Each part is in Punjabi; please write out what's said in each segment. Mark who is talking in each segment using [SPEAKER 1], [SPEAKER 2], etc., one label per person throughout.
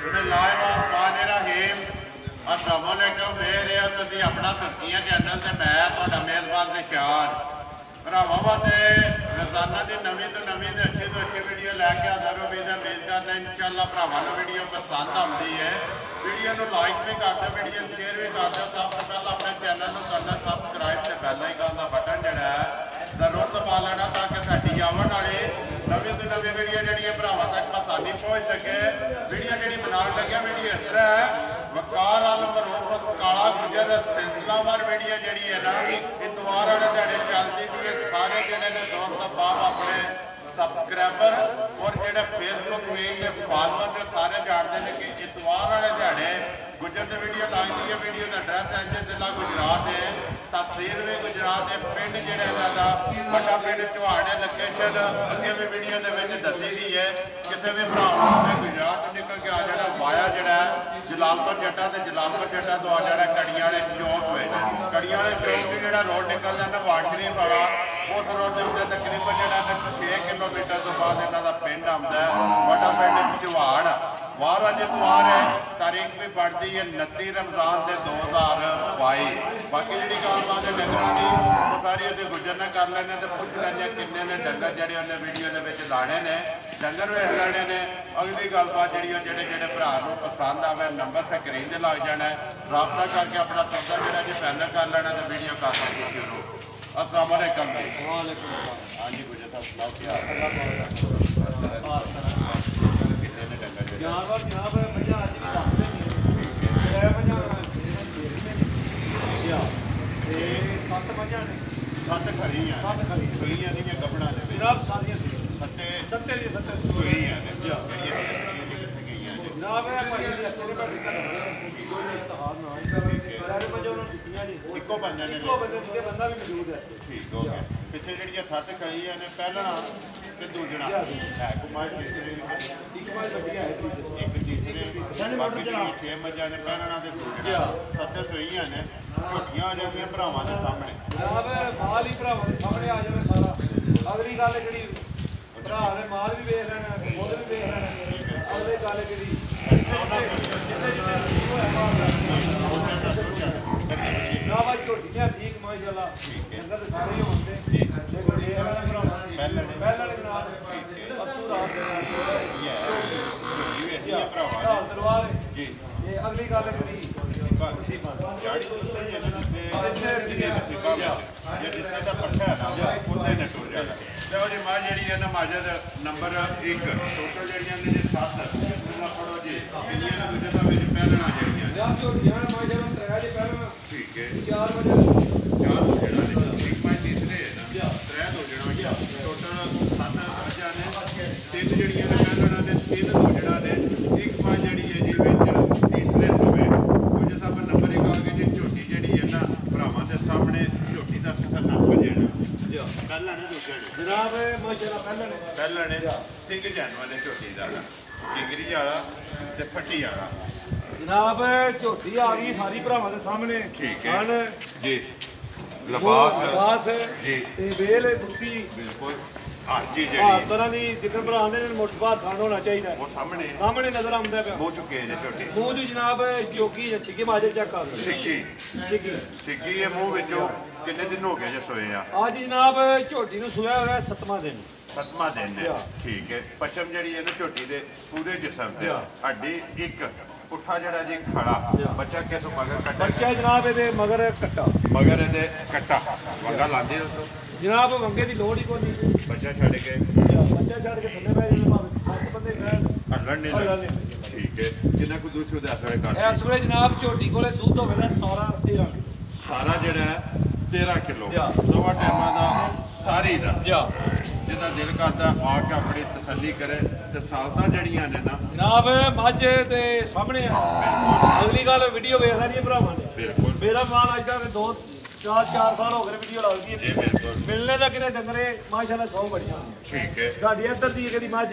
[SPEAKER 1] बिस्मिल्लाहिर्रहमानिर्रहीम अस्सलाम वालेकुम मेरे तुसीं अपना सुर्खियां चैनल ते मैं तुहाडा मेज़बान ते चार भरावां वास्ते रोज़ाना की नवीं तो अच्छी वीडियो लैके हाज़र हो। उम्मीद करना इंशाअल्लाह भरावां नूं वीडियो पसंद आती है। वीडियो को लाइक भी कर दो, वीडियो शेयर भी कर दो। सब तो पहले अपने चैनल को करना सबसक्राइब ते बैल आइकन का बटन जिहड़ा है जरूर दबा लेना ताकि साडी आने वाली नवीं तो नवीं वीडियो जी भरावां तक आसानी पहुँच सके। वीडियो जी बनाने लगे वीडियो इस तरह है वकार आलम रोफ काला गुजर सिलसिलावार वीडियो जी है ना इतवार वाले दिहाड़े चलती भी है। सारे जोड़े ने दोस्त बाप अपने सबसक्राइबर और जोड़े फेसबुक पेज के फॉलोअर ने सारे जानते हैं कि इतवार वाले दिहाड़े गुजर की वीडियो लगती है। वीडियो का एड्रैस है जिला गुजरात है, तहसील भी गुजरात है, पिंड जोड़ा इन्होंने बड़ा पिंड चौहान है। लोकेशन अगे भी वीडियो के दसी दी है। किसी भी भरा गुजरात निकल के आ जाना वाया जोड़ा जलालपुर जट्टा तो जलालपुर जट्टा तो आ जाना कड़ियां वाले चौक में। कड़ियां वाले चौक से जो रोड निकलता ना वार्ड शरीफ वाला उस रोड के उत्ते तकरीबन जो 6 किलोमीटर तो बाद इन्हों का पिंड आता है बड़ा पिंड चौहान। वार अज इतवार है, तारीख भी बढ़ती है 29 रमजान के 2022। बाकी जी गलबात है डंगर की वो सारी अभी गुजर न कर लेने तो पुछ लेंगे किन्ने ने डंगर जोड़े उन्हें वीडियो के लाने ने डंगर वेख लेने ने। अगली गलबात जी जोड़े भरा पसंद आवे नंबर स्क्रीन से लग जाना है, रबता करके अपना सौदा जोड़ा जी फाइनल कर लेना तो वीडियो कर देंगे शुरू। अस्सलाम वालेकुम जी। हाँ जी गुजर साहब सुनाओ क्या
[SPEAKER 2] जानवर जनाब मजा आज भी सत्त मजा ने
[SPEAKER 1] सत्त खरियां सुइयां नहीं गबड़ा ने
[SPEAKER 2] जनाब सारियां
[SPEAKER 1] सत्ते
[SPEAKER 2] सत्ते
[SPEAKER 1] सुइयां ने
[SPEAKER 2] जनाब है भाई दी तेरे पर कोई इस्तेहार ना सारे मजा उन्होंने दित्तियां जी
[SPEAKER 1] इको बंदे ने
[SPEAKER 2] दूसरे बंदा भी मौजूद है।
[SPEAKER 1] ठीक हो गया। पिछले जड़ियां सत्त खरियां ने पहला ते दूजना है कुमार तीसरे
[SPEAKER 2] एक बार बढ़िया है
[SPEAKER 1] एक तीसरे बाकी जड़ियां 6 मजा ने पहला ते दूजना सत्त सुइयां ने झोटियां हो जांदियां भरावां दे सामने
[SPEAKER 2] जनाब माल ही भरावां दे सामने आ जावे सारा। अगली गल जी भरा ने माल भी वेख लेना मुੱਲ भी वेख लेना। अगली गल जी ना भाई झोटियां ठीक माशाल्लाह डंगर तो सारे ही होंगे पहले जनाब परसों रात दरबार जी। अगली गल जी
[SPEAKER 1] माजद नंबर 1 टोटल जड़ियां ने 7 पढ़ो जी पहलना ठीक है 4 दो जड़ा एक पाँच तीसरे है ना 3 दो जड़ा टोटल 7 मजा ने 3 जड़ियां ने पहलना ने 3 दो जड़ा ने एक पाँच जड़ी है जी तीसरे सूबे कुछ सब नंबर 1 आ गए जी। झोटी जी है ना भरावां के सामने झोटी का नंब जेड़ा पहला ने दूसरे
[SPEAKER 2] जनाब माशाल्लाह
[SPEAKER 1] पहला ने सिंह जैन वाले झोटी का डिंगरी वाला ते फट्टी वाला
[SPEAKER 2] जनाब झोटी आ गई सारी भरावां दे सामने
[SPEAKER 1] ठीक है जी। लिबास जी
[SPEAKER 2] बेल कुर्सी
[SPEAKER 1] बिल्कुल हाँ जी
[SPEAKER 2] हर तरह की जिक्र बनाते हैं मोटभार थान होना चाहिए
[SPEAKER 1] वो
[SPEAKER 2] सामने नजर आता है
[SPEAKER 1] हो चुके हैं झोटी
[SPEAKER 2] मुँह जी जनाब जोगी छिकी माजर चेक कर
[SPEAKER 1] छिकी है मुँह विचों कितने दिन हो गए जो सोए
[SPEAKER 2] आज जनाब झोटी नूं सोया होया 7वां दिन
[SPEAKER 1] है ठीक है। पचम जी है ना झोटी के पूरे जिसम से हड्डी एक पुट्ठा जड़ा जी खड़ा बच्चा किस मगर कट्टा
[SPEAKER 2] बच्चा जनाब ये मगर कट्टा वंगा लाते हो जनाब वंगे की लोड़ ही कोई
[SPEAKER 1] बच्चा छड़ के
[SPEAKER 2] थले पै जाने 7 बंदे
[SPEAKER 1] हल्लण नहीं ठीक है। कितना को दूध शुद्ध
[SPEAKER 2] इस वे जनाब झोटी को दुध होगा
[SPEAKER 1] सारा जड़ा 13 किलो दवा टाइम का सारी का जिदा दिल करता आके अपनी तसली करे तो सालता जड़ियां ने ना
[SPEAKER 2] जनाब मझ ते सामने अगली गल वीडियो वेख रही है भरावां ने
[SPEAKER 1] बिल्कुल मेरा
[SPEAKER 2] माल अज तक 2-4 साल हो गए वीडियो लगती है मिलने का कितने डंगरे माशाल्लाह 100 बढ़िया ठीक है। साडी इधर दी कदी मझ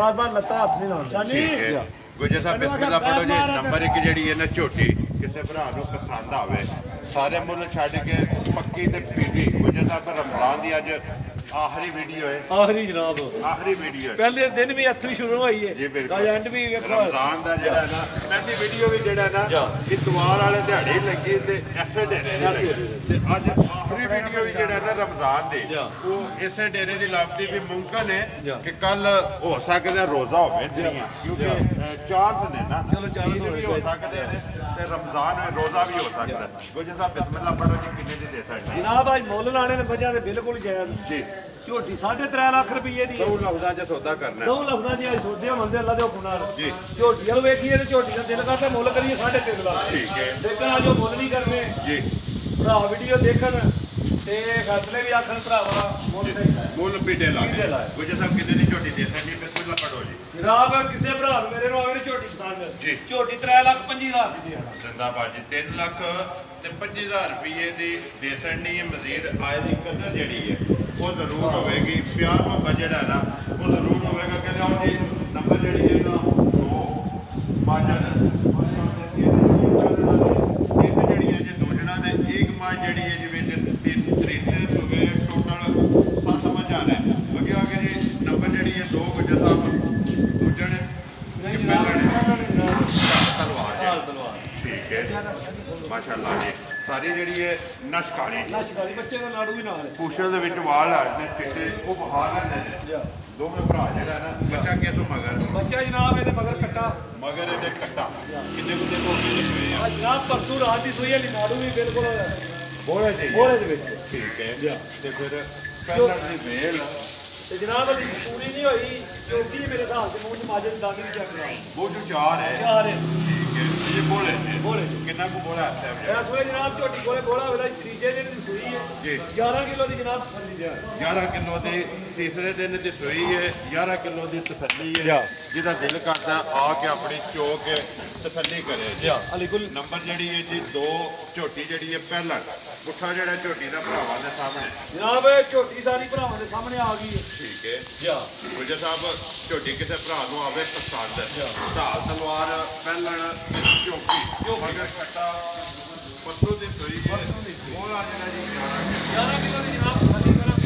[SPEAKER 2] बार लत्ता हाथ नहीं लाउंदी ठीक है। गुजर साहब बिस्मिल्लाह पढ़ो जी। नंबर 1 जी है ना झोटी किसी भरा पसंद आवे सारे मुल छड़ के पक्की ते पीटी गुजर साहब रमजान की अज
[SPEAKER 1] ਆਖਰੀ ਵੀਡੀਓ ਹੈ
[SPEAKER 2] ਆਖਰੀ ਜਨਾਬ
[SPEAKER 1] ਆਖਰੀ ਵੀਡੀਓ ਹੈ
[SPEAKER 2] ਪਹਿਲੇ ਦਿਨ ਵੀ ਇੱਥੋਂ ਸ਼ੁਰੂ ਹੋਈ ਹੈ
[SPEAKER 1] ਜੀ ਬਿਲਕੁਲ
[SPEAKER 2] ਐਂਡ ਵੀ
[SPEAKER 1] ਰਮਜ਼ਾਨ ਦਾ ਜਿਹੜਾ ਨਾ ਪਹਿਲੀ ਵੀਡੀਓ ਵੀ ਜਿਹੜਾ ਨਾ ਇਤਵਾਰ ਵਾਲੇ ਦਿਹਾੜੇ ਲੱਗੀ ਤੇ ਐਸੇ ਡੇਰੇ ਦੀ ਤੇ ਅੱਜ ਆਖਰੀ ਵੀਡੀਓ ਵੀ ਜਿਹੜਾ ਨਾ ਰਮਜ਼ਾਨ ਦੀ ਉਹ ਇਸੇ ਡੇਰੇ ਦੀ ਲੱਭਦੀ ਵੀ ਮੁਮਕਨ ਹੈ ਕਿ ਕੱਲ ਹੋ ਸਕਦਾ ਰੋਜ਼ਾ ਹੋਵੇ ਜਿਹੜੀਆਂ ਕਿਉਂਕਿ ਚਾਂਸ ਨੇ ਨਾ
[SPEAKER 2] ਚਲੋ ਚਾਂਸ
[SPEAKER 1] ਹੋ ਸਕਦੇ ਨੇ ਤੇ ਰਮਜ਼ਾਨ ਰੋਜ਼ਾ ਵੀ ਹੋ ਸਕਦਾ ਗੁਜਰ ਸਾਹਿਬ ਬਿਸਮਿਲ੍ਲਾ ਪੜੋ ਜੀ ਕਿੰਨੇ ਦੀ ਦੇ ਸਕਦੇ
[SPEAKER 2] ਜਨਾਬ ਅੱਜ ਮੁੱਲ ਲਾਣੇ ਨੇ ਵਜ੍ਹਾ ਤੇ ਬਿਲਕੁਲ ਜਾਇਜ਼
[SPEAKER 1] ਜੀ
[SPEAKER 2] ਝੋਟੀ 3.5 ਲੱਖ ਰੁਪਏ ਦੀ
[SPEAKER 1] ਦੋ ਲਫ਼ਜ਼ਾਂ 'ਚ ਸੌਦਾ ਕਰਨਾ
[SPEAKER 2] ਦੋ ਲਫ਼ਜ਼ਾਂ ਦੀ ਅੱਜ ਸੌਦੇ ਮੰਨਦੇ ਅੱਲਾ ਦੇ ਹੁਕਮ ਨਾਲ
[SPEAKER 1] ਜੀ
[SPEAKER 2] ਝੋਟੀ ਨੂੰ ਵੇਖੀਏ ਤੇ ਝੋਟੀ ਦਾ ਦਿਲ ਕਰਦਾ ਮੁੱਲ ਕਰੀਏ 3.5 ਲੱਖ
[SPEAKER 1] ਠੀਕ ਹੈ
[SPEAKER 2] ਲੇਕਿਨ ਅੱਜ ਉਹ ਮੁੱਲ ਨਹੀਂ ਕਰਨੇ
[SPEAKER 1] ਜੀ
[SPEAKER 2] ਭਰਾ ਵੀਡੀਓ ਦੇਖਣ ਤੇ ਫੈਸਲੇ ਵੀ ਆਖਣ ਭਰਾਵਾ
[SPEAKER 1] ਮੁੱਲ ਪੀਟੇ ਲਾ ਗੁਜਰ ਸਾਹਿਬ ਕਿੰਨੇ ਦੀ ਝੋਟੀ ਦੇ ਸਕਦੇ ਬਿਸਮਿਲ੍ਲਾ ਪੜੋ ਜੀ
[SPEAKER 2] ਜਨਾਬ ਕਿਸੇ ਭਰਾ ਨੂੰ ਮੇਰੇ ਨੂੰ ਆਵੇ ਝੋਟੀ ਪਸੰਦ
[SPEAKER 1] ਜੀ
[SPEAKER 2] ਝੋਟੀ 3,25,000 ਦੀ ਦੇਣਾ
[SPEAKER 1] ਜ਼ਿੰਦਾਬਾਦ ਜੀ 3 ਲੱਖ ਤੇ 25,000 ਰੁਪਏ ਦੀ ਦੇ ਸਕਣੀ ਹੈ ਮਜ਼ੀਦ ਆਏ ਦੀ ਕਦਰ ਜਿਹੜੀ ਹੈ ਉਹ ਜ਼ਰੂਰ ਹੋਵੇਗੀ ਪਿਆਰ ਮੁਹੱਬਤ ਜਿਹੜਾ ਨਾ ਉਹ ਜ਼ਰੂਰ ਹੋਵੇਗਾ ਕਿ ਲਓ ਜੀ ਨੰਬਰ ਜਿਹੜੀ ਹੈ ਨਾ ਉਹ ਮਾਜਦ ਇੱਕ ਜਿਹੜੀ ਹੈ ਜੀ ਦੋ ਜਣਾ ਦੇ ਇੱਕ ਮਾਜ ਜਿਹੜੀ ਹੈ ਜੀ ਵਿੱਚ 3 ਤਰੀਕੇ ਹੋ ਗਏ ਟੋਟਲ 7 ਮੱਝ ਆ ਰਹੇ ਅੱਗੇ ਆ ਕੇ ਜੀ ਨੰਬਰ ਜਿਹੜੀ ਹੈ 2 ਗੁੱਜਰ ਸਾਹਿਬ ਦੂਜੇ ਨੇ ਕਿ ਪਹਿਲੇ ਨੇ ਤਲਵਾਰ ਠੀਕ ਹੈ ਮਾਸ਼ਾਅੱਲਾ ਜੀ ਸਾਰੀ ਜਿਹੜੀ ਹੈ ਨਸ਼ਕਾਰੀ
[SPEAKER 2] ਬੱਚੇ ਦਾ ਲਾੜੂ ਵੀ ਨਾਲ ਹੈ
[SPEAKER 1] ਪੂਛਲ ਦੇ ਵਿੱਚ ਵਾਲ ਆ ਨੇ ਚਿੱਟੇ ਉਹ ਬਹਾ ਲੈਂਦੇ ਨੇ ਦੋਵੇਂ ਭਰਾ ਜਿਹੜਾ ਨਾ ਬੱਚਾ ਕਿਸੋਂ ਮਗਰ
[SPEAKER 2] ਬੱਚਾ ਜਨਾਬ ਇਹਦੇ ਮਗਰ ਕੱਟਾ
[SPEAKER 1] ਮਗਰ ਇਹਦੇ ਕੱਟਾ ਕਿੰਨੇ ਕੁ ਦੇ ਧੋਖੇ ਹੋਏ ਆ
[SPEAKER 2] ਜਨਾਬ ਪਰਸੋਂ ਰਾਤ ਦੀ ਸੋਈ ਵਾਲੀ ਲਾੜੂ ਵੀ ਬਿਲਕੁਲ
[SPEAKER 1] ਬੋਲੇ ਜੀ
[SPEAKER 2] ਬੋਲੇ ਦੇ ਵਿੱਚ
[SPEAKER 1] ਠੀਕ ਹੈ ਤੇ ਫਿਰ ਪਹਿਲਾਂ ਦੀ ਵੇਲ
[SPEAKER 2] ਤੇ ਜਨਾਬ ਅਲੀ ਪੂਰੀ ਨਹੀਂ ਹੋਈ ਕਿਉਂਕਿ ਮੇਰੇ ਹਿਸਾਬ ਤੇ ਮੂੰਹ ਚ ਮਾਜੇ ਦਾਗੀ ਨਹੀਂ ਚੱਕ ਰਿਹਾ
[SPEAKER 1] ਉਹ ਜੋ ਚਾਰ ਹੈ
[SPEAKER 2] ਚਾਰ ਹੈ
[SPEAKER 1] ਠੀਕ ਹੈ ਇਹ ਬੋਲੇ ਨੇ
[SPEAKER 2] ਬੋਲੇ
[SPEAKER 1] ਕਿੰਨਾ ਕੁ ਬੋਲਾ ਹੈ
[SPEAKER 2] ਇਸ ਵੇਲੇ ਜਨਾਬ ਝੋਟੀ ਕੋਲੇ ਬੋਲਾ ਵੇਲਾ ਤੀਜੇ ਦਿਨ ਦੀ ਸੂਈ ਹੈ
[SPEAKER 1] ਜੀ
[SPEAKER 2] 11 ਕਿਲੋ ਦੀ ਜਨਾਬ ਤਸੱਲੀ ਹੈ
[SPEAKER 1] 11 ਕਿਲੋ ਦੀ ਤੀਸਰੇ ਦਿਨ ਦੀ ਸੂਈ ਹੈ 11 ਕਿਲੋ ਦੀ ਤਸੱਲੀ ਹੈ ਜਿਹਦਾ ਦਿਲ ਕਰਦਾ ਆ ਕੇ ਆਪਣੀ ਚੋਕ ਕੇ ਤਸੱਲੀ ਕਰੇ ਜੀ
[SPEAKER 2] ਅਲੀਕੁਲ
[SPEAKER 1] ਨੰਬਰ ਜਿਹੜੀ ਹੈ ਜੀ 2 ਝੋਟੀ ਜਿਹੜੀ ਹੈ ਪਹਿਲਾਂ ਪੁੱਠਾ ਜਿਹੜਾ ਝੋਟੀ ਦਾ ਭਰਾਵਾਂ ਦੇ ਸਾਹਮਣੇ
[SPEAKER 2] ਜਨਾਬ ਝੋਟੀ ਸਾਰੀ ਭਰਾਵਾਂ ਦੇ ਸਾਹਮਣੇ ਆ ਗਈ ਹੈ
[SPEAKER 1] ਠੀਕ ਹੈ
[SPEAKER 2] ਜਾ
[SPEAKER 1] ਗੁਜਰ ਸਾਹਿਬ ਝੋਟੀ ਕਿਸੇ ਭਰਾ ਨੂੰ ਆਵੇ ਪਸੰਦ ਢਾਲ ਤਲਵਾਰ ਪਹਿਲਣ ਝੋਕੀ ਮਗਰ ਕੱਟਾ ਪੱਥੋਂ ਦੀ ਸੋਈ ਉਹ ਆ ਜਿਹੜਾ ਜੀ
[SPEAKER 2] 11 ਕਿਲੋ ਦੀ ਜਨਾਬ ਤਸੱਲੀ ਕਰਾਂ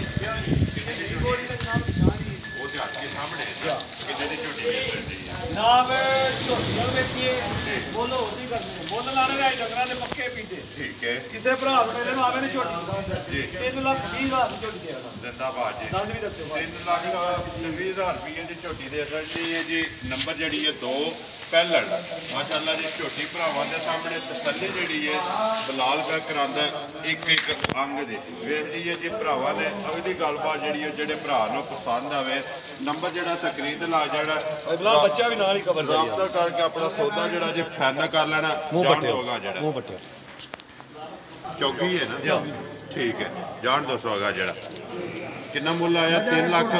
[SPEAKER 2] ਕਿੰਨੇ ਦੀ ਗੋਲੀ ਦਾ ਜਨਾਬ ਨਿਸ਼ਾਨੀ
[SPEAKER 1] ਉਹ ਤੇ ਹੱਥ ਦੇ ਸਾਹਮਣੇ ਕਿੰਨੇ ਦੀ ਝੋਟੀ ਹੈ
[SPEAKER 2] ਜਨਾਬ ਝੋਟੀਆਂ ਵੇਖੀਏ ਬੋਲੋ ਉਹਦੀ ਕਰਦੇ ਬੋਲ ਲਾਣੇ ਆਈ ਡੰਗਰਾਂ ਦੇ ਪੱਕੇ ਪੀਂਦੇ
[SPEAKER 1] ਠੀਕ ਹੈ
[SPEAKER 2] ਕਿਸੇ ਭਰਾ ਨੂੰ ਮੇਰੇ ਨੂੰ ਆਵੇ ਨੇ ਝੋਟੀ
[SPEAKER 1] ਜੀ
[SPEAKER 2] 3,20,000 ਦੀ ਝੋਟੀ ਦੇ ਦਾਂ
[SPEAKER 1] ਜ਼ਿੰਦਾਬਾਦ ਜੀ
[SPEAKER 2] ਦੰਦ ਵੀ ਦੱਸੋ
[SPEAKER 1] 3,20,000 ਰੁਪਏ ਦੀ ਝੋਟੀ ਦੇ ਸਕਦੀ ਹੈ ਜੀ ਨੰਬਰ ਜਿਹੜੀ ਹੈ 2 ਪਹਿਲਣ ਮਾਸ਼ਾਅੱਲਾ ਜੀ ਝੋਟੀ ਭਰਾਵਾਂ ਦੇ ਸਾਹਮਣੇ ਤਸੱਲੀ ਜਿਹੜੀ ਹੈ ਬਲਾਲ ਪੈ ਕਰਾਂਦਾ ਇੱਕ ਅੰਗ ਦੀ ਵੇਖਦੀ ਹੈ ਜੀ ਭਰਾਵਾਂ ਨੇ ਅਗਲੀ ਗੱਲਬਾਤ ਜਿਹੜੀ ਹੈ ਜਿਹੜੇ ਭਰਾ ਨੂੰ ਪਸੰਦ ਆਵੇ ਨੰਬਰ ਜਿਹੜਾ ਸਕਰੀਨ ਤੇ ਲਾ ਜਾਣਾ
[SPEAKER 2] ਅਗਲਾ ਬੱਚਾ ਵੀ ਨਾਲ ਹੀ ਖਬਰ ਦੇ
[SPEAKER 1] ਰਾਬਤਾ ਕਰਕੇ ਆਪਣਾ ਸੌਦਾ ਜਿਹੜਾ ਜੇ ਫਾਈਨਲ ਕਰ ਲੈਣਾ ਜਾਣ ਦੋਗਾ ਜਿਹੜਾ
[SPEAKER 2] ਮੂੰਹ ਬੱਟਿਆ
[SPEAKER 1] ਚੌਕੀ ਹੈ ਨਾ ਠੀਕ ਹੈ ਜਾਣ ਦੋ ਸੋਗਾ ਜਿਹੜਾ ਕਿੰਨਾ ਮੁੱਲ ਆਇਆ 3 ਲੱਖ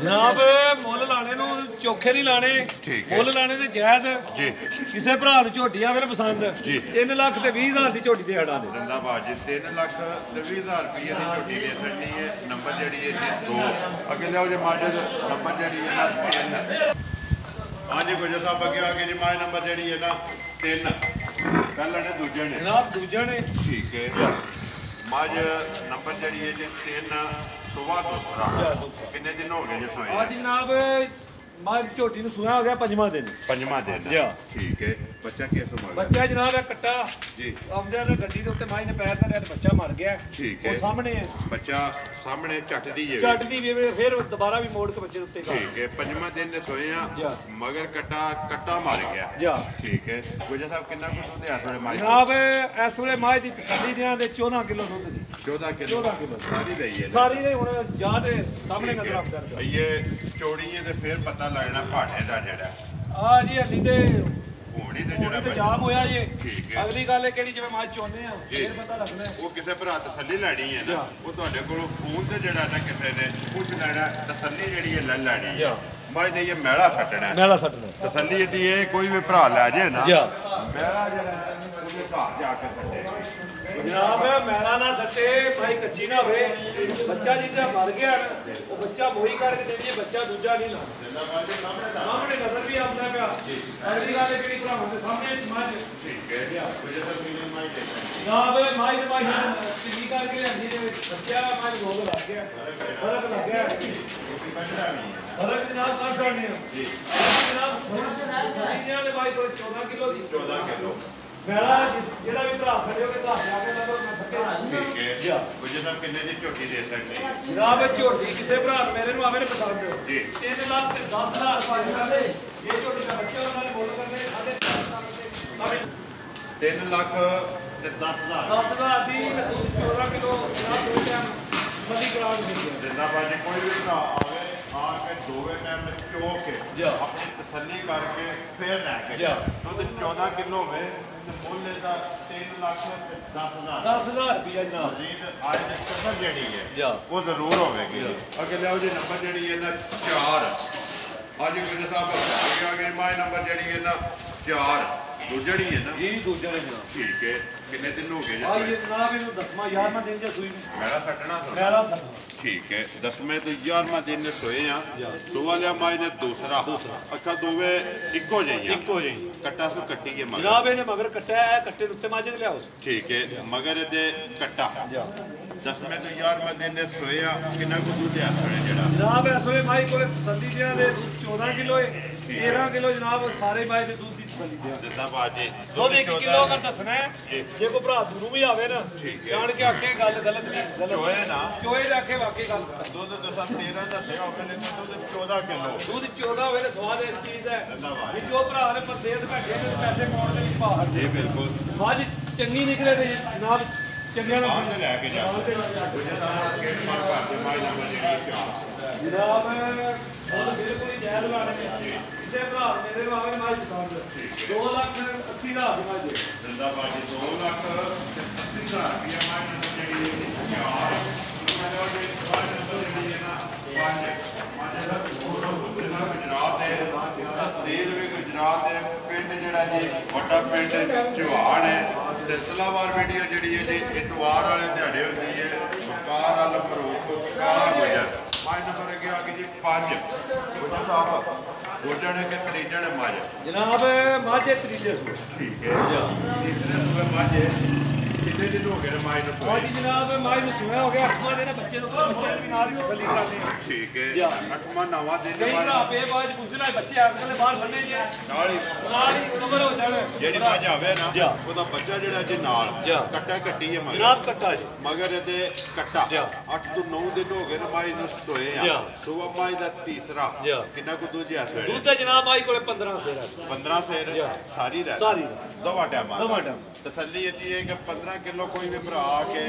[SPEAKER 2] ਜਨਾਬ ਮੁੱਲ ਲਾਣੇ ਨੂੰ ਚੋਖੇ ਨਹੀਂ ਲਾਣੇ
[SPEAKER 1] ਠੀਕ ਹੈ
[SPEAKER 2] ਮੁੱਲ ਲਾਣੇ ਤੇ ਜਾਇਜ਼
[SPEAKER 1] ਜੀ
[SPEAKER 2] ਕਿਸੇ ਭਰਾ ਨੂੰ ਝੋਟੀ ਆਵੇ ਪਸੰਦ
[SPEAKER 1] ਜੀ
[SPEAKER 2] 3 ਲੱਖ ਤੇ 20,000 ਦੀ ਝੋਟੀ ਦੇ ਹੜਾਂ ਦੇ
[SPEAKER 1] ਜ਼ਿੰਦਾਬਾਦ ਜੀ 3 ਲੱਖ ਤੇ 20,000 ਰੁਪਏ ਦੀ ਝੋਟੀ ਦੇ ਸਕਦੀ ਹੈ ਨੰਬਰ ਜਿਹੜੀ ਹੈ ਜੀ 2 ਅੱਗੇ ਲਿਆਓ ਜੀ ਮਾਜਦ ਨੰਬਰ ਜਿਹੜੀ ਹੈ ਨਾ 3 ਹਾਂਜੀ ਗੁਜਰ ਸਾਹਿਬ ਅੱਗੇ ਆ ਕੇ ਜੀ ਮਾਜ ਨੰਬਰ ਜਿਹੜੀ ਹੈ ਨਾ 3 ਪਹਿਲਾਂ ਨੇ ਦੂਜੇ ਨੇ
[SPEAKER 2] ਜਨਾਬ ਦੂਜੇ ਨੇ
[SPEAKER 1] ਠੀਕ ਹੈ ਮਾਜ ਨੰਬਰ ਜਿਹੜੀ ਹੈ ਜੀ 3 ਸੁਬਾਹ ਦੂਸਰਾ ਕਿੰਨੇ ਦਿਨ ਹੋ ਗਏ ਜੀ ਸੋਏ
[SPEAKER 2] ਅੱਜ ਜਨਾਬ ਮਾਂ ਝੋਟੀ ਨੂੰ ਸੁਆ ਹੋ ਗਿਆ ਪੰਜਵਾਂ ਦਿਨ
[SPEAKER 1] ਦਿਨ ਠੀਕ ਹੈ ਬੱਚਾ ਕਿਸ ਉਮਰ
[SPEAKER 2] ਬੱਚਾ ਜਨਾਬ ਇਹ ਕੱਟਾ
[SPEAKER 1] ਜੀ
[SPEAKER 2] ਆਉਂਦਿਆਂ ਨੇ ਗੱਡੀ ਦੇ ਉੱਤੇ ਮਾਈ ਨੇ ਪੈਰ ਧਰਿਆ ਤੇ ਬੱਚਾ ਮਰ ਗਿਆ
[SPEAKER 1] ਠੀਕ ਹੈ
[SPEAKER 2] ਉਹ ਸਾਹਮਣੇ ਹੈ
[SPEAKER 1] ਬੱਚਾ ਸਾਹਮਣੇ ਚੱਟਦੀ ਹੈ
[SPEAKER 2] ਚੱਟਦੀ ਵੀ ਫਿਰ ਦੁਬਾਰਾ ਵੀ ਮੋੜ ਕੇ ਬੱਚੇ ਦੇ ਉੱਤੇ
[SPEAKER 1] ਠੀਕ ਹੈ ਪੰਜਵਾਂ ਦਿਨ ਨੇ ਸੋਏ ਆ ਮਗਰ ਕੱਟਾ ਮਾਰ ਗਿਆ ਠੀਕ ਹੈ ਗੁਜਰ ਸਾਹਿਬ ਕਿੰਨਾ ਕੁ ਦੁੱਧ ਆ ਥੋੜੇ ਮਾਈ
[SPEAKER 2] ਜਨਾਬ ਇਸ ਵੇਲੇ ਮਾਈ ਦੀ ਤਸੱਲੀ ਦਿਆਂ ਦੇ 14 ਕਿਲੋ ਦੁੱਧ ਦੀ
[SPEAKER 1] 14 ਕਿਲੋ ਸਾਰੀ ਲਈ ਹੈ
[SPEAKER 2] ਸਾਰੀ ਨੇ ਹੁਣ ਜਾਂ ਦੇ ਸਾਹਮਣੇ ਨਜ਼ਰ ਆਪ ਕਰ
[SPEAKER 1] ਇਹ ਚੋੜੀ ਹੈ ਤੇ ਫਿਰ ਪਤਾ ਲੱਗਣਾ ਭਾਟੇ ਦਾ ਜਿਹੜਾ
[SPEAKER 2] ਆ ਜੀ ਹੱਲੀ ਤੇ
[SPEAKER 1] ਹੋਣੀ ਤੇ ਜਿਹੜਾ
[SPEAKER 2] ਜਾਮ ਹੋਇਆ ਜੀ
[SPEAKER 1] ਠੀਕ ਹੈ
[SPEAKER 2] ਅਗਲੀ ਗੱਲ ਹੈ ਕਿਹੜੀ ਜਿਵੇਂ ਮਾਝ ਚੋਨੇ ਆ ਫਿਰ ਪਤਾ ਲੱਗਣਾ
[SPEAKER 1] ਉਹ ਕਿਸੇ ਭਰਾ ਤਸੱਲੀ ਲੈਣੀ ਹੈ ਨਾ ਉਹ ਤੁਹਾਡੇ ਕੋਲੋਂ ਫੋਨ ਤੇ ਜਿਹੜਾ ਨਾ ਕਿਸੇ ਨੇ ਪੁੱਛ ਲੈਣਾ ਤਸੱਲੀ ਜਿਹੜੀ ਹੈ ਲੈ ਲੈਣੀ ਹੈ ਮੈਂ ਨਹੀਂ ਇਹ ਮੈਲਾ ਛੱਡਣਾ ਤਸੱਲੀ ਦੀ ਇਹ ਕੋਈ ਵੀ ਭਰਾ ਲੈ ਜੇ ਨਾ ਮੈਲਾ ਜਿਹੜਾ ਉਹਦੇ ਘਰ ਜਾ ਕੇ ਛੱਡੇ
[SPEAKER 2] ਜਨਾਬ ਮੈਲਾ ਨਾ ਸੱਟੇ ਭਾਈ ਕੱਚੀ ਨਾ ਹੋਵੇ ਬੱਚਾ ਜੀ ਤੇ ਮਰ ਗਿਆ ਉਹ ਬੱਚਾ ਮੋਈ ਕਰਕੇ ਦੇਈਏ ਬੱਚਾ ਦੂਜਾ ਨਹੀਂ ਲਾਉਂਦਾ ਸਾਹਮਣੇ ਨਜ਼ਰ ਵੀ ਆਉਂਦਾ ਪਿਆ ਅਗਲੀ ਗੱਲ ਕਿਹੜੀ ਭਰਾਵਾਂ ਦੇ ਸਾਹਮਣੇ ਸਮਾਜ
[SPEAKER 1] ਠੀਕ ਹੈ ਜਨਾਬ
[SPEAKER 2] ਮਾਈ ਕਿੰਨੀ ਕਰਕੇ ਲਿਆਂਦੀ ਦੇ ਵਿੱਚ ਬੱਚਿਆ ਮਾਜ ਰੋਗ ਲੱਗ ਗਿਆ ਫਰਕ ਲੱਗ ਗਿਆ ਫਰਕ ਜਨਾਬ ਕਰ ਸਕਦੇ ਹੋ ਜੀ ਜਨਾਬ ਸਾਈਆਂ ਦੇ ਬਾਈ ਤੋਂ 14 ਕਿਲੋ ਦੀ
[SPEAKER 1] 14 ਕਿਲੋ
[SPEAKER 2] ਮੇਰਾ ਜਿਹੜਾ ਵੀ ਭਰਾ ਖੜਿਓਗੇ ਤਾਂ ਜਾ ਕੇ ਨਾ ਮੈਂ ਸੱਕੇ
[SPEAKER 1] ਠੀਕ ਹੈ ਜੀ ਕੁਝ ਤਾਂ ਕਿੰਨੇ ਦੀ ਝੋਟੀ ਦੇ ਸਕਦੇ
[SPEAKER 2] ਜਨਾਬ ਝੋਟੀ ਕਿਸੇ ਭਰਾ ਮੇਰੇ ਨੂੰ ਆਵੇ ਨੇ ਪਸੰਦ
[SPEAKER 1] ਜੀ
[SPEAKER 2] 3 ਲੱਖ ਤੇ 10,000 ਰੁਪਏ ਕਰਦੇ ਇਹ ਝੋਟੀ ਦਾ ਬੱਚਾ ਉਹਨਾਂ ਨੇ ਮੁੱਲ ਕਰਦੇ
[SPEAKER 1] 3 ਲੱਖ ਤੇ 10,000
[SPEAKER 2] ਦੀ 14 ਕਿਲੋ ਜਨਾਬ ਦੋ ਟਾਈਮ ਸਦੀ ਕਰਾ ਦਿੰਦੇ
[SPEAKER 1] ਜਿੰਨਾ ਬਾਜੀ ਕੋਈ ਵੀ ਭਰਾ ਆਵੇ ਆ ਕੇ ਦੋਵੇਂ ਟਾਈਮ ਚੋ ਕੇ ਆਪਣੀ ਤਸੱਲੀ ਕਰਕੇ ਫੇਰ ਲੈ ਕੇ ਦੁੱਧ 14 ਕਿਲੋ ਹੋਵੇ ਤੇ ਮੁੱਲ ਇਹਦਾ 3 ਲੱਖ ਤੇ 10,000
[SPEAKER 2] ਰੁਪਏ ਜਨਾਬ
[SPEAKER 1] ਜੀ ਅੱਜ ਦੀ ਕਸਰ ਜਿਹੜੀ ਹੈ ਉਹ ਜ਼ਰੂਰ ਹੋਵੇਗੀ ਅੱਗੇ ਲਿਆਓ ਜੀ ਨੰਬਰ ਜਿਹੜੀ ਹੈ ਨਾ 4 ਅੱਜ ਮੇਰੇ ਸਾਹਿਬ ਅੱਗੇ ਮਾਈ ਨੰਬਰ ਜਿਹੜੀ ਹੈ ਨਾ 4 ਦੂਜੜੀ ਹੈ ਨਾ
[SPEAKER 2] ਜੀ ਦੂਜਾ ਨੇ ਜਨਾਬ
[SPEAKER 1] ਠੀਕ ਹੈ ਕਿੰਨੇ ਦਿਨ ਹੋ ਗਏ ਜੀ
[SPEAKER 2] ਆ ਇਹ ਜਨਾਬ ਇਹਨੂੰ 10ਵਾਂ 11ਵਾਂ ਦਿਨ ਜੇ ਸੂਈ
[SPEAKER 1] ਮੇਰਾ ਸੱਟਣਾ
[SPEAKER 2] ਮੇਰਾ ਸੱਟਣਾ
[SPEAKER 1] ਠੀਕ ਹੈ 10ਵੇਂ ਤੋਂ 11ਵਾਂ ਦਿਨ ਨੇ ਸੋਏ ਆ ਸੋਵਾ ਲਿਆ ਮਾਈ ਨੇ ਦੂਸਰਾ ਅੱਖਾਂ ਦੋਵੇਂ ਇੱਕੋ ਜਿਹੀਆਂ ਕੱਟਾ ਸੋ ਕੱਟੀ ਹੈ ਮਗਰ
[SPEAKER 2] ਜਨਾਬ ਇਹਨੇ ਮਗਰ ਕੱਟਿਆ ਹੈ ਕੱਟੇ ਦੇ ਉੱਤੇ ਮਾਝੇ ਤੇ ਲਿਆਓ
[SPEAKER 1] ਠੀਕ ਹੈ ਮਗਰ ਇਹਦੇ ਕੱਟਾ 10ਵੇਂ ਤੋਂ 11ਵਾਂ ਦਿਨ ਨੇ ਸੋਏ ਆ ਕਿੰਨਾ ਕੁ ਦੁੱਧ ਆ ਜਿਹੜਾ
[SPEAKER 2] ਜਨਾਬ ਇਸ ਵੇਲੇ ਮਾਈ ਕੋਲੇ ਤਸੱਲੀ ਦਿਆਂ ਦੇ ਦੁੱਧ 14 ਕਿਲੋ ਹੈ 13 ਕਿਲੋ ਜਨਾਬ ਸਾਰੇ ਮਾਈ ਦੇ ਦੁੱਧ ਦੀ ਤਸੱਲੀ ਦਿਆਂ
[SPEAKER 1] ਜ਼ਿੰਦਾਬਾਦ ਜੀ
[SPEAKER 2] ਦੁੱਧ 1 ਕਿਲੋ ਕਰ ਦੱਸਣਾ ਹੈ ਜੇ ਕੋਈ ਭਰਾ ਦੂਰੋਂ ਵੀ ਆਵੇ ਨਾ ਜਾਣ ਕੇ ਆਖੇ ਗੱਲ ਗਲਤ ਨਹੀਂ ਗਲਤ
[SPEAKER 1] ਚੋਏ ਨਾ
[SPEAKER 2] ਚੋਏ ਦੇ ਆਖੇ ਵਾਕਈ ਗੱਲ
[SPEAKER 1] ਦੁੱਧ ਦੱਸਾਂ 13 ਦੱਸਿਆ ਹੋਵੇ ਨੇ ਦੁੱਧ 14 ਕਿਲੋ
[SPEAKER 2] ਦੁੱਧ 14 ਹੋਵੇ ਤੇ ਸਵਾਦ ਇੱਕ ਚੀਜ਼ ਹੈ ਵੀ ਜੋ ਭਰਾ ਨੇ ਪਰਦੇਸ ਘੱਟੇ ਤੇ ਪੈਸੇ ਪਾਉਣ ਦੇ ਵਿੱਚ ਬਾਹਰ
[SPEAKER 1] ਜੀ ਬਿਲਕੁਲ
[SPEAKER 2] ਮੱਝ ਚੰਗੀ ਨਿਕਲੇ ਤੇ ਜਨਾਬ ਚੰਗਿਆਂ ਨਾਲ
[SPEAKER 1] ਬਾਹਰ ਲੈ ਕੇ ਜਾ ਕੁਝ ਸਾਹਿਬ ਗੇਟ ਮਾਰ ਕਰਦੇ ਮਾਈ ਨੰਬਰ ਜਿਹੜੀ
[SPEAKER 2] ਜਨਾਬ ਉਹ ਬਿਲਕੁਲ ਹੀ ਜਾਇਜ਼ ਲਾਣੇ ਕਿਸੇ ਭਰਾ ਮੇਰੇ ਨੂੰ ਆਵੇ ਮਾਈ ਪਸੰਦ 2,80,000 ਦੀ ਮਾਈ
[SPEAKER 1] ਜ਼ਿੰਦਾਬਾਦ ਜੀ 2,80,000 ਰੁਪਇਆ ਮਾਈ ਨੰਬਰ ਜਿਹੜੀ ਗੁਜਰਾਤ ਦੇ ਤਹਿਸੀਲ ਵੀ ਗੁਜਰਾਤ ਦੇ ਪਿੰਡ ਜਿਹੜਾ ਜੀ ਵੱਡਾ ਪਿੰਡ ਚੌਹਾਨ ਹੈ ਸਿਲਸਿਲਾਵਾਰ ਵੀਡੀਓ ਜਿਹੜੀ ਹੈ ਜੀ ਇਤਵਾਰ ਵਾਲੇ ਦਿਹਾੜੇ ਹੁੰਦੀ ਹੈ ਬਕਾਰ ਵਾਲ ਫਰੂਕ ਕਾਲਾ ਗੁਜਰ ਮਾਈ ਨੰਬਰ ਅੱਗੇ ਆ ਗਈ ਜੀ 5 ਗੁਜਰ ਸਾਹਿਬ ਗੁਜਰ ਨੇ ਕਿ ਕਰੀਜਣ ਨੇ ਮੱਝ
[SPEAKER 2] ਜਨਾਬ ਮਾਝੇ ਤਰੀਜੇ ਸੂ
[SPEAKER 1] ਠੀਕ ਹੈ ਤੀਸਰੇ ਸੂਏ ਮਾਝੇ ਕਿੰਨੇ ਦਿਨ ਹੋ ਗਏ ਨੇ ਮਾਈ ਨੂੰ
[SPEAKER 2] ਹਾਂਜੀ ਜਨਾਬ ਮਾਈ ਨੂੰ ਸੁਣਿਆ ਹੋ ਗਿਆ 8ਵਾਂ ਦਿਨ ਬੱਚੇ ਨੂੰ ਬੱਚੇ ਵੀ ਨਾਲ ਹੀ ਤਸੱਲੀ ਕਰਾਉਂਦੇ ਆ
[SPEAKER 1] ਠੀਕ ਹੈ 8ਵਾਂ 9ਵਾਂ ਦਿਨ
[SPEAKER 2] ਕਈ ਭਰਾ ਬੇਬਾਜ ਪੁੱਛਣਾ ਬੱਚੇ ਆਸ ਵੇਲੇ ਬਾਹਰ ਬੰਨੇ ਜੇ
[SPEAKER 1] ਨਾਲ ਹੀ
[SPEAKER 2] ਕਵਰ ਹੋ ਜਾਣ
[SPEAKER 1] ਜਿਹੜੀ ਮੱਝ ਆਵੇ ਨਾ ਉਹਦਾ ਬੱਚਾ ਜਿਹੜਾ ਜੀ ਨਾਲ ਕੱਟਾ ਕੱਟੀ ਹੈ ਮਗਰ
[SPEAKER 2] ਜਨਾਬ ਕੱਟਾ ਜੀ
[SPEAKER 1] ਮਗਰ ਇਹਦੇ ਕੱਟਾ 8 ਤੋਂ 9 ਦਿਨ ਹੋ ਗਏ ਨੇ ਮਾਈ ਨੂੰ ਸੋਏ ਆ ਸੋਆ ਮਾਈ ਦਾ ਤੀਸਰਾ ਕਿੰਨਾ ਕੁ ਦੁੱਧ ਆ ਸਵੇਰੇ
[SPEAKER 2] ਦੁੱਧ ਜਨਾਬ ਮਾਈ ਕੋਲੇ 15 ਸੇਰ
[SPEAKER 1] 15 ਸੇਰ ਸਾਰੀ ਦਾ ਦਵਾ ਟਾਈਮ ਤਸੱਲੀ ਇਹਦੀ ਹੈ ਕਿ 15 ਕਿਲੋ ਕੋਈ ਵੀ ਭਰਾ ਆ ਕੇ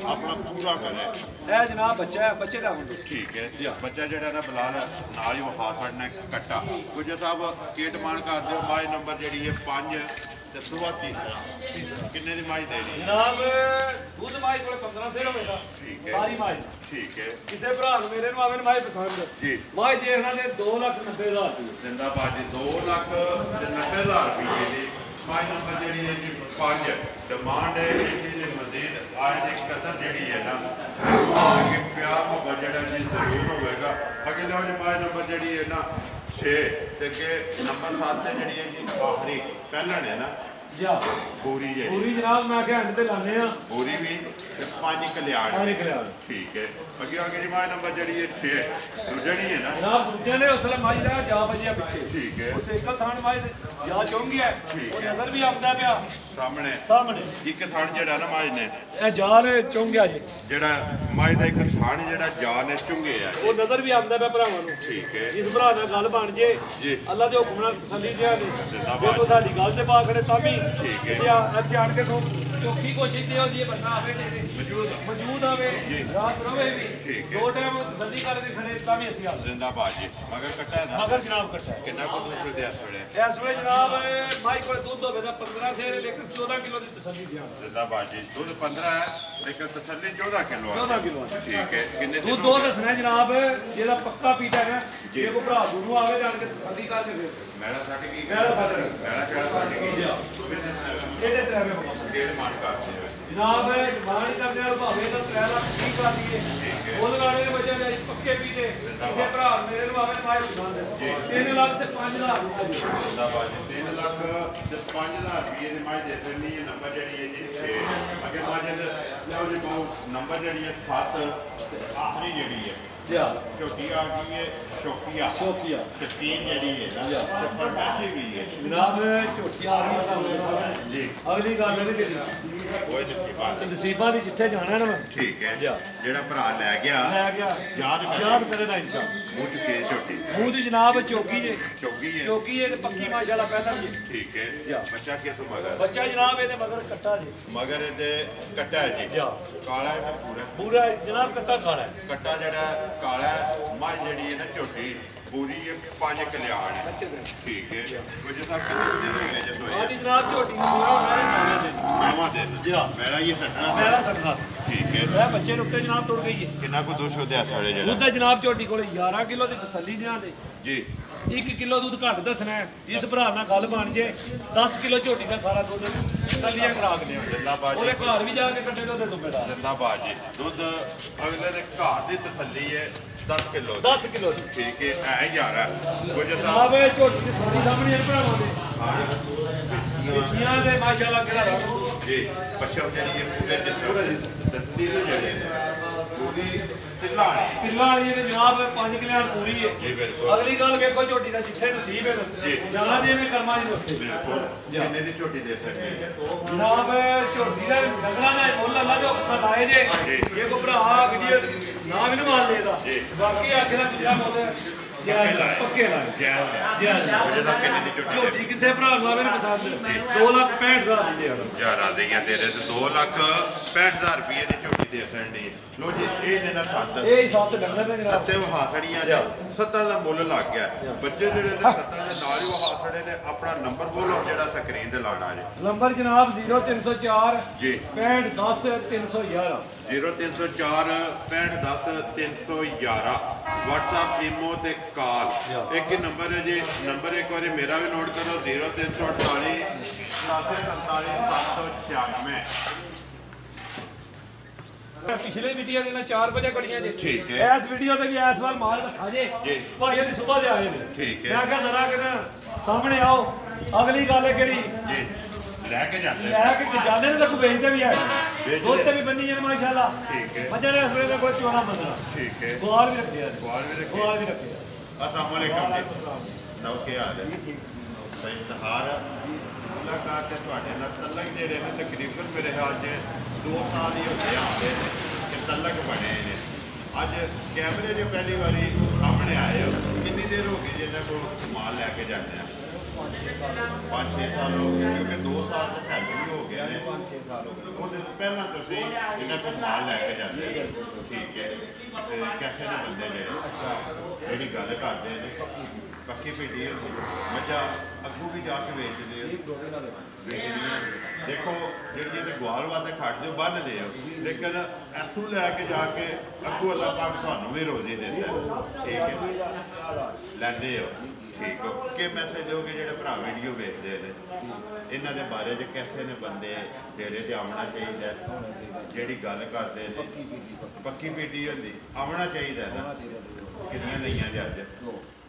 [SPEAKER 1] ਆਪਣਾ ਪੂਰਾ ਕਰੇ
[SPEAKER 2] ਇਹ ਜਨਾਬ ਬੱਚਾ ਹੈ ਬੱਚੇ ਦਾ ਮੁੰਡਾ
[SPEAKER 1] ਠੀਕ ਹੈ ਬੱਚਾ ਜਿਹੜਾ ਨਾ ਬਲਾਲ ਨਾਲ ਹੀ ਵਖਾ ਛੱਡਣਾ ਕੱਟਾ ਗੁਜਰ ਸਾਹਿਬ ਕੀਟ ਮਾਨ ਕਰਦੇ ਹੋ ਮਾਈ ਨੰਬਰ ਜਿਹੜੀ ਹੈ 5 ਤੇ ਸੁਆ ਤੀਸਰਾ ਕਿੰਨੇ ਦੀ ਮਾਈ ਦੇਣੀ
[SPEAKER 2] ਜਨਾਬ ਦੁੱਧ ਮਾਈ ਕੋਲ 15 ਸੇਰ ਹੋਵੇਗਾ
[SPEAKER 1] ਠੀਕ ਹੈ
[SPEAKER 2] ਸਾਰੀ ਮਾਈ
[SPEAKER 1] ਠੀਕ ਹੈ
[SPEAKER 2] ਕਿਸੇ ਭਰਾ ਨੂੰ ਮੇਰੇ ਨੂੰ ਆਵੇ ਮਾਈ ਪਸੰਦ
[SPEAKER 1] ਜੀ
[SPEAKER 2] ਮਾਈ ਦੇਖਣਾ ਨੇ 2,90,000 ਰੁਪਏ
[SPEAKER 1] ਜ਼ਿੰਦਾਬਾਦ ਜੀ 2,90,000 ਰੁਪਏ ਦੀ ਮਾਈ ਨੰਬਰ ਜਿਹੜੀ ਹੈ ਜੀ 5 ਡਿਮਾਂਡ ਹੈ ਇਹਦੀ ਦੇ ਮਜ਼ੀਦ ਅੱਜ ਦੀ ਕਦਰ ਜਿਹੜੀ ਹੈ ਨਾ ਕਿ ਪਿਆਰ ਮੁਹੱਬਤ ਜਿਹੜਾ ਜੀ ਜ਼ਰੂਰ ਹੋਵੇਗਾ ਅੱਗੇ ਲਓ ਜੀ ਮਾਈ ਨੰਬਰ ਜਿਹੜੀ ਹੈ ਨਾ 6 ਤੇ ਅੱਗੇ ਨੰਬਰ 7 ਤੇ ਜਿਹੜੀ ਹੈ ਜੀ ਆਖਰੀ ਪਹਿਲਾਂ ਨੇ ਨਾ ਪੂਰੀ ਜਿਹੜੀ
[SPEAKER 2] ਪੂਰੀ ਜਨਾਬ ਮੈਂ ਕਿਹਾ ਐਂਡ ਤੇ ਲਾਣੇ ਆ
[SPEAKER 1] ਪੂਰੀ ਵੀ ਤੇ 5 ਕਲਿਆਣ ਠੀਕ ਹੈ ਅੱਗੇ ਆ ਗਈ ਜੀ ਮਾਈ ਨੰਬਰ ਜਿਹੜੀ ਹੈ 6 ਦੂਜਣੀ ਹੈ ਨਾ
[SPEAKER 2] ਜਨਾਬ ਦੂਜੇ ਨੇ ਉਸ ਵੇਲੇ ਮਾਈ ਦਾ ਜਾ ਵਜਿਆ ਪਿੱਛੇ
[SPEAKER 1] ਠੀਕ ਹੈ
[SPEAKER 2] ਉਸ ਇੱਕ ਥਾਣ ਮਾਈ ਜਾ ਚੁੰਗੀ ਹੈ ਉਹ ਨਜ਼ਰ ਵੀ ਆਉਂਦਾ ਪਿਆ
[SPEAKER 1] ਸਾਹਮਣੇ ਇੱਕ ਥਾਣ ਜਿਹੜਾ ਨਾ ਮਾਈ ਨੇ
[SPEAKER 2] ਇਹ ਜਾਨ ਚੁੰਗਿਆ ਜੀ
[SPEAKER 1] ਜਿਹੜਾ ਮਾਈ ਦਾ ਇੱਕ ਥਾਣ ਜਿਹੜਾ ਜਾਨ ਨੇ ਚੁੰਗੇ ਆ
[SPEAKER 2] ਉਹ ਨਜ਼ਰ ਵੀ ਆਉਂਦਾ ਪਿਆ ਭਰਾਵਾਂ ਨੂੰ
[SPEAKER 1] ਠੀਕ ਹੈ
[SPEAKER 2] ਜਿਸ ਭਰਾ ਨਾਲ ਗੱਲ ਬਣ ਜੇ
[SPEAKER 1] ਜੀ
[SPEAKER 2] ਅੱਲਾ ਦੇ ਹੁਕਮ ਨਾਲ ਤਸੱਲੀ ਦਿਆ ਨੇ ਦੇਖੋ ਸਾਡੀ ਗੱਲ ਤੇ ਪਾ ਖੜੇ ਤਾਂ ਵੀ
[SPEAKER 1] ਠੀਕ ਹੈ
[SPEAKER 2] ਇੱਥੇ ਆਣ ਕੇ ਚੌਕੀ ਕੋਸ਼ਿਸ਼ ਤੇ ਹੁੰਦੀ ਹੈ ਬੰਦਾ ਆਵੇ ਡੇਰੇ ਮੌਜੂਦ ਆਵੇ ਰਾਤ ਰਵੇ ਵੀ ਦੋ ਟਾਈਮ ਤਸੱਲੀ ਕਰਕੇ ਖੜੇ ਤਾਂ ਵੀ ਅਸੀਂ ਆ
[SPEAKER 1] ਜ਼ਿੰਦਾਬਾਦ ਜੀ ਮਗਰ ਕੱਟਾ ਨਾ
[SPEAKER 2] ਮਗਰ ਜਨਾਬ ਕੱਟਾ
[SPEAKER 1] ਕਿੰਨਾ ਕੁ ਦੁੱਧ ਦੇ ਇਸ ਵੇਲੇ
[SPEAKER 2] ਜਨਾਬ ਮਾਈ ਕੋਲ ਦੁੱਧ ਹੋਵੇ ਤਾਂ 15 ਸੇਰ ਲੇਕਿਨ 14 ਕਿਲੋ ਦੀ ਤਸੱਲੀ ਦਿਆਂ
[SPEAKER 1] ਜ਼ਿੰਦਾਬਾਦ ਜੀ ਦੁੱਧ 15 ਹੈ ਲੇਕਿਨ ਤਸੱਲੀ 14 ਕਿਲੋ ਹੈ
[SPEAKER 2] 14 ਕਿਲੋ
[SPEAKER 1] ਠੀਕ ਹੈ ਕਿੰਨੇ
[SPEAKER 2] ਦੁੱਧ ਦੋ ਦੱਸਣਾ ਜਨਾਬ ਜਿਹਦਾ ਪੱਕਾ ਪੀਟਾ ਹੈ ਜੇ ਕੋ ਭਰਾ ਦੂਰੋਂ ਆਵੇ ਜਾਣ ਕੇ ਤਸੱਲੀ ਕਰਕੇ ਫਿਰ
[SPEAKER 1] ਮੈਲਾ ਸਾਡੇ ਕੀ
[SPEAKER 2] ਮੈਲਾ ਸਾਡੇ
[SPEAKER 1] ਮੈਲਾ ਕਿਹੜਾ ਸਾਡੇ ਕੀ
[SPEAKER 2] ਇਹਦੇ ਤਰ੍ਹਾਂ
[SPEAKER 1] ਡੇਢ ਮਾਨ ਕਰਦੇ
[SPEAKER 2] जनाब डिमांड करने वाले भावे का 3 लाख 30 कर दिए वो लगाने के वजह से पक्के पीते किसी भरा मेरे को आवे फाइल पसंद है 3 लाख ते 5,000
[SPEAKER 1] जिंदाबाद 3 लाख ते 5,000 रुपये ਦੀ ਮਾਝ ਦੇ ਦੇਣੀ ਹੈ ਨੰਬਰ ਜਿਹੜੀ ਹੈ ਜੀ 6 ਅੱਗੇ ਮਾਝ ਦੇ ਲਓ ਜੀ ਨੰਬਰ ਜਿਹੜੀ ਹੈ 7 ਤੇ ਆਖਰੀ ਜਿਹੜੀ ਹੈ छोटी आ गई है शौकिया 16 जड़ी है तो फरमाइशी भी है
[SPEAKER 2] जनाब छोटी आ गई जी अगली गल है कि नसीबा दी जिथे जाना ना
[SPEAKER 1] ठीक है जेड़ा भरा ले गया याद
[SPEAKER 2] करे ना इंशाअल्लाह
[SPEAKER 1] मुझ के छोटी
[SPEAKER 2] मुंह दी जनाब चौकी है
[SPEAKER 1] ते
[SPEAKER 2] पक्की माशाल्लाह पहला जी
[SPEAKER 1] ठीक है बच्चा किस मगर
[SPEAKER 2] बच्चा जनाब ਇਹਦੇ मगर कट्टा जी
[SPEAKER 1] मगर ਇਹਦੇ कट्टा है जी काला है
[SPEAKER 2] पूरा जनाब कट्टा काला है
[SPEAKER 1] कट्टा जेड़ा काला मां जड़ी है ना छोटी पूरी ये 5 कल्याण है ठीक है मुझे साहब कितने दिन हो गए जब
[SPEAKER 2] हां जनाब छोटी सूरा होना है
[SPEAKER 1] नवा दिन जी मेरा ये सटना ठीक है
[SPEAKER 2] मैं बच्चे रुकते जनाब तोड़ गई है
[SPEAKER 1] कितना को 200 दे साड़े जेड़ा
[SPEAKER 2] दूध जनाब छोटी कोले 11 किलो ਦੀ ਤਸੱਲੀ ਦਿਆਂ ਦੇ
[SPEAKER 1] जी
[SPEAKER 2] 1 किलो दूध घट दसना है जिस भरा ਨਾਲ ਗੱਲ ਬਣ ਜੇ 10 किलो ਝੋਟੀ ਦਾ ਸਾਰਾ ਦੁੱਧ ਤਸੱਲੀਆਂ ਕਰਾ ਦਿੰਦੇ ਆ
[SPEAKER 1] ਜਿੰਦਾਬਾਦ
[SPEAKER 2] ਉਹਦੇ ਘਰ ਵੀ ਜਾ ਕੇ ਕੱਟੇ ਉਹਦੇ ਦੁੱਬੇਦਾਰ
[SPEAKER 1] ਜਿੰਦਾਬਾਦ ਜੀ ਦੁੱਧ ਅਗਲੇ ਦੇ ਘਰ ਦੀ ਤਸੱਲੀ ਹੈ 10 ਕਿਲੋ
[SPEAKER 2] 10 ਕਿਲੋ ਦੀ
[SPEAKER 1] ਠੀਕ ਹੈ ਐ ਜਾ ਰਹਾ ਕੁਝ ਸਾਹਿਬ
[SPEAKER 2] ਆਵੇ ਝੋਟੀ ਦੀ ਸੋਨੀ ਸਾਹਮਣੇ ਭਰਾਵਾਂ ਦੇ
[SPEAKER 1] ਹਾਂ
[SPEAKER 2] ਜੀਆਂ ਦੇ ਮਾਸ਼ਾਅੱਲਾ ਕਿਹੜਾ ਰੰਗ
[SPEAKER 1] ਜੀ ਬੱਚਾ ਜਿਹੜੀ ਹੈ ਪੂਰੇ ਜਿਸ ਦੰਦੀ ਦੇ ਜਿਹੜੇ ਪੂਰੀ ਤਿੱਲਾ ਵਾਲੀ
[SPEAKER 2] ਤੇ ਜਨਾਬ 5 ਕਿਲਿਆਂ ਪੂਰੀ ਹੈ
[SPEAKER 1] ਜੀ ਬਿਲਕੁਲ
[SPEAKER 2] ਅਗਲੀ ਗੱਲ ਵੇਖੋ ਝੋਟੀ ਦਾ ਜਿੱਥੇ ਨਸੀਬ ਹੈ ਜਾਣਾ ਜੀ ਨੇ ਕਰਮਾਂ ਦੀ ਉੱਥੇ
[SPEAKER 1] ਬਿਲਕੁਲ ਕਿੰਨੇ ਦੀ ਝੋਟੀ ਦੇ ਸਕਦੇ
[SPEAKER 2] ਜਨਾਬ ਝੋਟੀ ਦਾ ਨਗਰਾਂ ਦਾ ਮੁੱਲ ਅੱਲਾ ਜੋ ਲਾਏ ਜੇ ਜੇ ਕੋ ਭਰਾ ਵੀਡੀਓ ਨਾ ਵੀ ਮਾਰ ਲੇਗਾ ਬਾਕੀ ਆਖੇ ਦਾ ਦੂਜਾ ਮੁੱਲ ਪੱਕੇ ਲਾਏ
[SPEAKER 1] ਕਿੰਨੇ ਦੀ
[SPEAKER 2] ਝੋਟੀ ਕਿਸੇ ਭਰਾ ਨੂੰ ਆਵੇ ਪਸੰਦ 2,65,000 ਦੀ ਦੇ
[SPEAKER 1] ਯਾਰ ਆ ਗਈਆਂ ਤੇਰੇ ਤੇ 2,65,000 ਰੁਪਏ ਦੀ ਝੋਟੀ ਦੇ ਸਕਣੀ ਲੋ ਜੀ ਇਹ ਨੇ ਨਾ 7
[SPEAKER 2] ਇਹ 7 ਡੰਗਰ ਨੇ ਜਨਾਬ
[SPEAKER 1] ਸੱਤੇ ਵਹਾਸੜੀਆਂ ਨੇ 7 ਦਾ ਮੁੱਲ ਲੱਗ ਗਿਆ ਬੱਚੇ ਜਿਹੜੇ ਨੇ 7 ਦੇ ਨਾਲ ਹੀ ਵਹਾਸੜੇ ਨੇ ਆਪਣਾ ਨੰਬਰ ਬੋਲੋ ਜਿਹੜਾ ਸਕਰੀਨ ਤੇ ਲਾਣਾ ਜੀ
[SPEAKER 2] ਨੰਬਰ ਜਨਾਬ 0304
[SPEAKER 1] ਜੀ
[SPEAKER 2] 6510 311
[SPEAKER 1] 0304 6510 311 WhatsApp ਈਮੋ ਤੇ ਕਾਲ ਇੱਕ ਹੀ ਨੰਬਰ ਹੈ ਜੀ ਨੰਬਰ ਇੱਕ ਵਾਰੀ ਮੇਰਾ ਵੀ ਨੋਟ ਕਰੋ 0348 747 796
[SPEAKER 2] पिछले वीडियो में 4 बजे कड़ियां जी
[SPEAKER 1] ठीक है
[SPEAKER 2] इस वीडियो ते भी इस बार माल दिखा जे भाई दी सुबह दे आए ने
[SPEAKER 1] ठीक है
[SPEAKER 2] मैं कहा जरा के सामने आओ अगली गल है केड़ी
[SPEAKER 1] जी लेके जाते
[SPEAKER 2] ने तो बेचते भी है दूध ते भी बनी है माशाल्लाह ठीक है मजे ने इस वेले कोई चोरा बंदा ठीक है ग्वाल भी रखे
[SPEAKER 1] अस्सलाम वालेकुम जी नौ के हाल है ठीक इश्तिहार मुलाकात है ਤੁਹਾਡੇ ਨਾਲ ਤਲਕ ਜਿਹੜੇ ਨੇ ਤਕਰੀਬਨ ਮੇਰੇ ਖਿਆਲ 'ਚ 2 ਸਾਲ ਹੀ ਹੋਏ ਆਉਂਦੇ ਨੇ ਕਿ ਤਲਕ ਬਣੇ ਨੇ ਅੱਜ ਕੈਮਰੇ 'ਚ ਪਹਿਲੀ ਵਾਰੀ ਸਾਹਮਣੇ ਆਏ ਹੋ ਕਿੰਨੀ ਦੇਰ ਹੋ ਗਈ ਜਿਹਨਾਂ ਕੋਲ ਮਾਲ ਲੈ ਕੇ ਜਾਂਦੇ ਆ 5-6 ਸਾਲ ਹੋ ਗਏ ਕਿਉਂਕਿ 2 ਸਾਲ ਤਾਂ ਸਾਨੂੰ ਵੀ ਹੋ ਗਿਆ ਨੇ 5-6 ਸਾਲ ਹੋ ਗਏ ਉਹਦੇ ਤੋਂ ਪਹਿਲਾਂ ਤੁਸੀਂ ਇਹਨਾਂ ਕੋਲ ਮਾਲ ਲੈ ਕੇ ਜਾਂਦੇ ਠੀਕ ਹੈ ਤੇ ਕੈਸੇ ਨੇ ਬੰਦੇ ਜਿਹੜੇ ਅੱਛਾ ਜਿਹੜੀ ਗੱਲ ਕਰਦੇ ਨੇ ਪੱਕੀ ਪੀੜੀ ਮੱਝਾਂ ਅੱਗੂ ਵੀ ਜਾ ਕੇ ਵੇਚਦੇ ਵੇਚਦੀਆਂ ਦੇਖੋ ਜਿਹੜੀ ਇਹਦੇ ਗਵਾਲ ਵਾਸਤੇ ਖੜ ਜੋ ਬੰਨਦੇ ਆ ਲੇਕਿਨ ਇੱਥੋਂ ਲੈ ਕੇ ਜਾ ਕੇ ਅੱਗੂ ਅੱਲਾਹ ਪਾਕ ਤੁਹਾਨੂੰ ਵੀ ਰੋਜ਼ੀ ਦਿੰਦਾ ਠੀਕ ਹੈ ਲੈਂਦੇ ਹੋ ਠੀਕ ਹੋ ਕਿ ਮੈਸੇਜ ਦਿਓਗੇ ਜਿਹੜੇ ਭਰਾ ਵੀਡੀਓ ਵੇਖਦੇ ਨੇ ਇਹਨਾਂ ਦੇ ਬਾਰੇ 'ਚ ਕੈਸੇ ਨੇ ਬੰਦੇ ਡੇਰੇ ਤੇ ਆਉਣਾ ਚਾਹੀਦਾ ਜਿਹੜੀ ਗੱਲ ਕਰਦੇ ਨੇ ਪੱਕੀ ਪੀੜੀ ਹੁੰਦੀ ਆਉਣਾ ਚਾਹੀਦਾ ਨਾ ਕਿੰਨੀਆਂ ਲਈਆਂ ਜੀ ਅੱਜ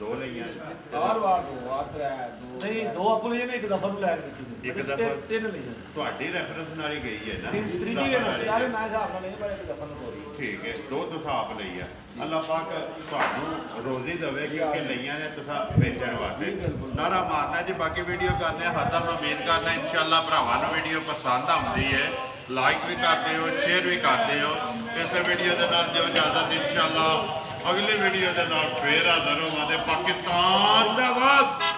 [SPEAKER 1] 2 ਲਈਆਂ
[SPEAKER 2] ਵਾਰ 2 ਨਹੀਂ 2 ਆਪਣੇ ਨੇ ਇੱਕ ਦਫਾ ਨੂੰ ਲੈ ਕੇ ਦਿੱਤੀ
[SPEAKER 1] ਇੱਕ ਦਫਾ
[SPEAKER 2] 3 ਲਈਆਂ
[SPEAKER 1] ਤੁਹਾਡੀ ਰੈਫਰੈਂਸ ਨਾਲ ਹੀ ਗਈ ਹੈ ਨਾ
[SPEAKER 2] ਤੀਜੀ ਵੇ ਸਾਰੇ ਮੈਂ ਹਿਸਾਬ ਨਾਲ ਨਹੀਂ ਪਰ ਇੱਕ ਦਫਾ ਨੂੰ ਹੋਰੀ
[SPEAKER 1] ਠੀਕ ਹੈ 2 ਹਿਸਾਬ ਲਈ ਆ ਅੱਲਾਹ ਪਾਕ ਤੁਹਾਨੂੰ ਰੋਜ਼ੀ ਦੇਵੇ ਕਿਉਂਕਿ ਲਈਆਂ ਨੇ ਤੁਸੀਂ ਵੇਚਣ ਵਾਸਤੇ ਨਾਰਾ ਮਾਰਨਾ ਜੀ ਬਾਕੀ ਵੀਡੀਓ ਕਰਨੇ ਹੱਦਾਂ ਮੈਂ ਉਮੀਦ ਕਰਨਾ ਇਨਸ਼ਾਅੱਲਾ ਭਰਾਵਾਂ ਨੂੰ ਵੀਡੀਓ ਪਸੰਦ ਆਉਂਦੀ ਹੈ ਲਾਈਕ ਵੀ ਕਰਦੇ ਹੋ ਸ਼ੇਅਰ ਵੀ ਕਰਦੇ ਹੋ ਇਸੇ ਵੀਡੀਓ ਦੇ ਨਾਲ ਦਿਓ ਇਜਾਜ਼ਤ ਇਨਸ਼ਾਅੱਲਾ ਅਗਲੀ ਵੀਡੀਓ ਦੇ ਨਾਲ ਫੇਰ ਹਾਜ਼ਰ ਹੋਵਾਂਗੇ ਪਾਕਿਸਤਾਨ ਜ਼ਿੰਦਾਬਾਦ।